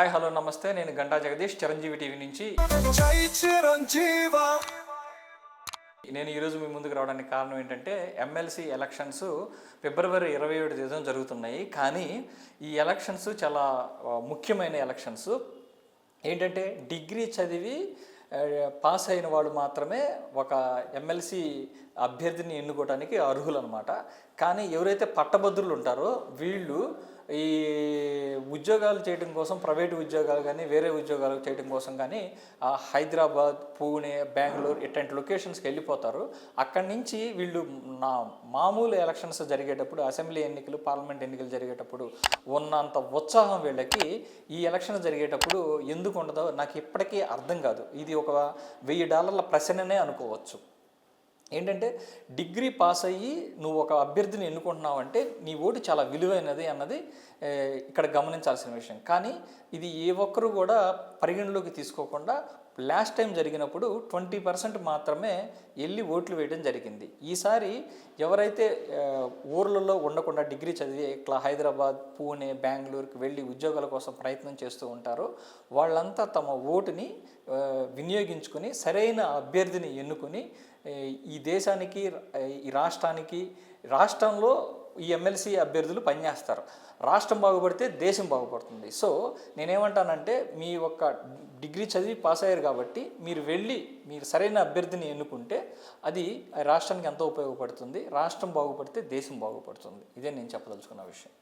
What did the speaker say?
Hi hello నమస్తే, నేను Ganta Jagadish, Chiranjeevi TV నుంచి. నేను ఈరోజు మీ ముందుకు రావడానికి కారణం ఏంటంటే, ఎమ్మెల్సీ ఎలక్షన్స్ ఫిబ్రవరి 27 జరుగుతున్నాయి. కానీ ఈ ఎలక్షన్స్ చాలా ముఖ్యమైన ఎలక్షన్స్. ఏంటంటే డిగ్రీ చదివి పాస్ అయిన వాళ్ళు మాత్రమే ఒక ఎమ్మెల్సీ అభ్యర్థిని ఎన్నుకోవడానికి అర్హులు అనమాట. కానీ ఎవరైతే పట్టభద్రులు ఉంటారో వీళ్ళు ఈ ఉద్యోగాలు చేయడం కోసం, ప్రైవేటు ఉద్యోగాలు కానీ వేరే ఉద్యోగాలు చేయడం కోసం కానీ హైదరాబాద్, పూణే, బెంగళూరు ఇట్లాంటి లొకేషన్స్కి వెళ్ళిపోతారు. అక్కడి నుంచి వీళ్ళు మామూలు ఎలక్షన్స్ జరిగేటప్పుడు, అసెంబ్లీ ఎన్నికలు, పార్లమెంట్ ఎన్నికలు జరిగేటప్పుడు ఉన్నంత ఉత్సాహం వీళ్ళకి ఈ ఎలక్షన్ జరిగేటప్పుడు ఎందుకు ఉండదో నాకు ఇప్పటికీ అర్థం కాదు. ఇది ఒక $1000 ప్రశ్ననే అనుకోవచ్చు. ఏంటంటే డిగ్రీ పాస్ అయ్యి నువ్వు ఒక అభ్యర్థిని ఎన్నుకుంటున్నావు అంటే నీ ఓటు చాలా విలువైనది అన్నది ఇక్కడ గమనించాల్సిన విషయం. కానీ ఇది ఏ ఒక్కరు కూడా పరిగణలోకి తీసుకోకుండా లాస్ట్ టైం జరిగినప్పుడు 20% మాత్రమే వెళ్ళి ఓట్లు వేయడం జరిగింది. ఈసారి ఎవరైతే ఊర్లలో ఉండకుండా డిగ్రీ చదివి ఇట్లా హైదరాబాద్, పూణే, బెంగళూరుకి వెళ్ళి ఉద్యోగాల కోసం ప్రయత్నం చేస్తూ ఉంటారో వాళ్ళంతా తమ ఓటుని వినియోగించుకొని సరైన అభ్యర్థిని ఎన్నుకొని ఈ దేశానికి, ఈ రాష్ట్రంలో ఈ ఎమ్మెల్సీ అభ్యర్థులు పనిచేస్తారు. రాష్ట్రం బాగుపడితే దేశం బాగుపడుతుంది. సో నేనేమంటానంటే, మీ ఒక్క డిగ్రీ చదివి పాస్ అయ్యారు కాబట్టి మీరు సరైన అభ్యర్థిని ఎన్నుకుంటే అది రాష్ట్రానికి ఎంతో ఉపయోగపడుతుంది. రాష్ట్రం బాగుపడితే దేశం బాగుపడుతుంది. ఇదే నేను చెప్పదలుచుకున్న విషయం.